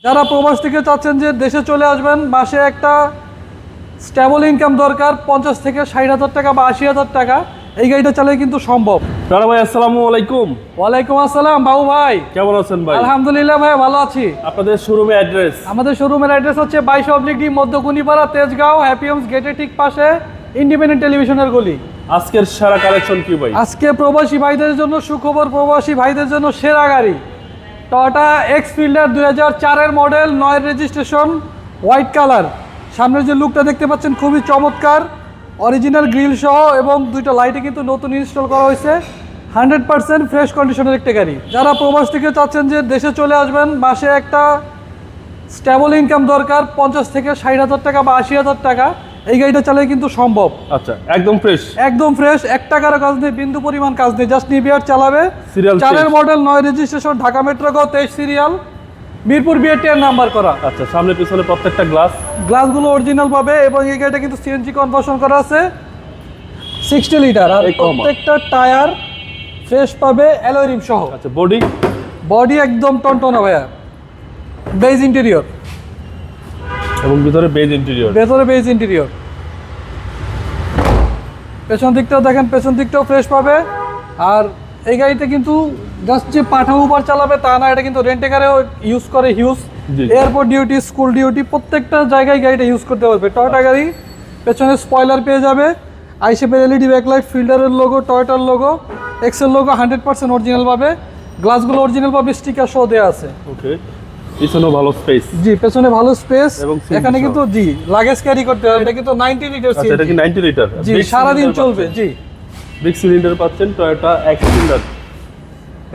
যারা প্রবাস থেকে চাচ্ছেন যে দেশে চলে আসবেন, মাসে একটা স্টেবল ইনকাম দরকার 50 থেকে 60,000 টাকা বা 80,000 টাকা, এই গাড়িটা চালালে কিন্তু সম্ভব। রানা ভাই আসসালামু আলাইকুম। ওয়ালাইকুম আসসালাম বাবু ভাই, কেমন আছেন ভাই? আলহামদুলিল্লাহ ভাই, ভালো আছি। আপনাদের শোরুমের অ্যাড্রেস? আমাদের শোরুমের অ্যাড্রেস হচ্ছে 22/D Madhyakunipara, Tejgaon, happy Holmes গেটের ঠিক পাশে, ইন্ডিপেন্ডেন্ট টেলিভিশনের গলি। আজকের সেরা কালেকশন কি ভাই? আজকে প্রবাসী ভাইদের জন্য সুখবর, প্রবাসী ভাইদের জন্য সেরা গাড়ি টয়োটা এক্সফিল্ডার 2004-এর মডেল, 9 রেজিস্ট্রেশন, হোয়াইট কালার। সামনের যে লুকটা দেখতে পাচ্ছেন খুবই চমৎকার, অরিজিনাল গ্রিল সহ এবং দুইটা লাইটে কিন্তু নতুন ইনস্টল করা হয়েছে। 100% ফ্রেশ কন্ডিশনের একটা গাড়ি। যারা প্রবাস থেকে চাচ্ছেন যে দেশে চলে আসবেন, মাসে একটা স্টেবল ইনকাম দরকার 50 থেকে 60,000 টাকা বা 80,000 টাকা, এই গাড়িটা চালালে কিন্তু সম্ভব। আচ্ছা, একদম ফ্রেশ? একদম ফ্রেশ, 1 টাকারও কাজ নেই, বিন্দু পরিমাণ কাজ নেই, জাস্ট নিবিয়ার চালাবে। সিরিয়াল 4-এর মডেল, 9 রেজিস্ট্রেশন, ঢাকা মেট্রো গ 23 সিরিয়াল, মিরপুর বিএ-10 নাম্বার করা। আচ্ছা, সামনে পিছনে প্রত্যেকটা গ্লাসগুলো অরিজিনাল পাবে এবং এই গাড়িটা কিন্তু সিএনজি কনভার্সন করা আছে, 60 লিটার। আর প্রত্যেকটা টায়ার ফ্রেশ পাবে, অ্যালয় রিম সহ। আচ্ছা, বডি একদম টনটনা ভাইয়া, বেজ ইন্টেরিয়র এবং ভিতরে বেজ ইন্টেরিয়র। ভেতরে বেজ ইন্টেরিয়র। পেছন দিকটাও দেখেন, পেছন দিকটাও ফ্রেশ পাবে। আর এই গাড়িতে কিন্তু জাস্ট যে পাঠা উবার চালাবে তা না, এটা কিন্তু রেন্টেকারেও ইউজ করে, huge airport duty, school duty, প্রত্যেকটা জায়গায় গাড়িটা ইউজ করতে পারবে। টয়োটা গাড়ি, পেছনে স্পয়লার পেয়ে যাবে, আইশেপের এলইডি ব্যাকলাইট, ফিল্ডারের লোগো, টয়োটার লোগো, এক্সেল লোগো 100% অরিজিনাল পাবে। গ্লাসগুলো অরিজিনাল পাবে, স্টিকার সহ দেওয়া আছে। ওকে, পিছনে ভালো স্পেস। জি, পেছনে ভালো স্পেস। এবং এখানে কিন্তু জি লাগেজ ক্যারি করতে হবে। এটা কিন্তু 90 লিটার। আচ্ছা, এটা কি 90 লিটার? জি, সারা দিন চলবে। জি, বিগ সিলিন্ডার পাচ্ছেন টয়োটা এক্সফিল্ডার।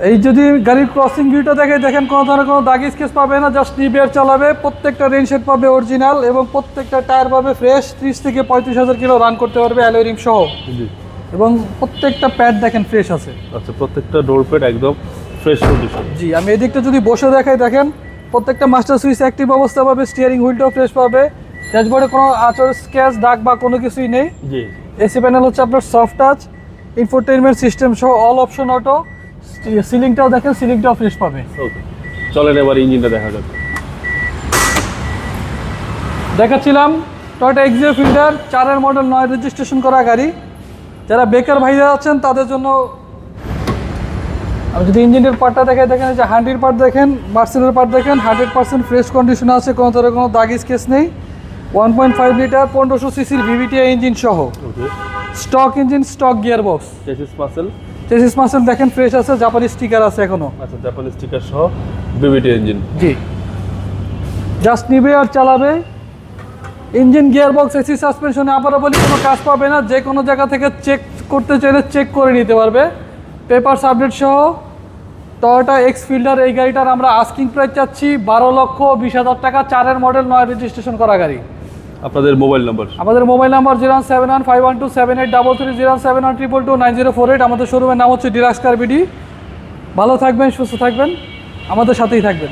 এই যদি গাড়ির ক্রসিং ভিউটা দেখেন কোনো ধরনের কোনো দাগ স্কেচ পাবে না, জাস্ট নিবিয়ার চালাবে। প্রত্যেকটা রেনশেড পাবে অরিজিনাল এবং প্রত্যেকটা টায়ার পাবে ফ্রেশ। 30 থেকে 35,000 কিলো রান করতে পারবে অ্যালয় রিম সহ। জি, এবং প্রত্যেকটা প্যাড দেখেন ফ্রেশ আছে। আচ্ছা, প্রত্যেকটা ডোর প্যাড একদম ফ্রেশ কন্ডিশন। জি, আমি এদিকটা যদি বসে দেখেন প্রত্যেকটা মাস্টার সুইচ অ্যাক্টিভ অবস্থা পাবে, স্টিয়ারিং হুইলটাও ফ্রেশ পাবে। ড্যাশবোর্ডে কোনো আচর, স্ক্র্যাচ, দাগ বা কোনো কিছুই নেই। জি, এসি প্যানেল হচ্ছে আপনার সফট টাচ, ইনফোটেইনমেন্ট সিস্টেম সহ অল অপশন অটো। সিলিংটাও দেখেন, সিলিংটাও ফ্রেশ পাবে। ওকে, চলেন এবার ইঞ্জিনটা দেখা যাক। দেখাচ্ছিলাম টয়োটা এক্সিও ফিল্ডার 4-এর মডেল, 9 রেজিস্ট্রেশন করা গাড়ি। যারা বেকার ভাইরা আছেন তাদের জন্য আমি যদি ইঞ্জিনের পার্টটা দেখেন, যে হান্ডির পার্ট দেখেন, মার্সেলের পার্ট দেখেন, 100% ফ্রেশ কন্ডিশন আছে, কোনো ধরনের কোনো দাগ স্কেচ নেই। 1.5 লিটার 1500 সিসির ভিভিটিআই ইঞ্জিন সহ। Okay, stock engine, stock gear box. Chassis মাসেল দেখেন ফ্রেশ আছে, জাপানি স্টিকার আছে এখনো। আচ্ছা, জাপানি স্টিকার সহ বিভিটি ইঞ্জিন। জি, জাস্ট নিবে আর চালাবে। ইঞ্জিন, গিয়ার বক্স, এসি, সাসপেনশনে আবারও বলি কোনো কাজ পাবে না। যে কোনো জায়গা থেকে চেক করতে চাইলে চেক করে নিতে পারবে, পেপারস আপডেট সহ। টয়োটা এক্সফিল্ডার এই গাড়িটার আমরা আস্কিং প্রাইস চাচ্ছি 12,20,000 টাকা। 4-এর মডেল, 9 রেজিস্ট্রেশন করা গাড়ি। আপনাদের মোবাইল নাম্বার? আমাদের মোবাইল নাম্বার 07151278330, 07122290448। আমাদের শোরুমের নাম হচ্ছে ডিলাক্স কার বিডি। ভালো থাকবেন, সুস্থ থাকবেন, আমাদের সাথেই থাকবেন।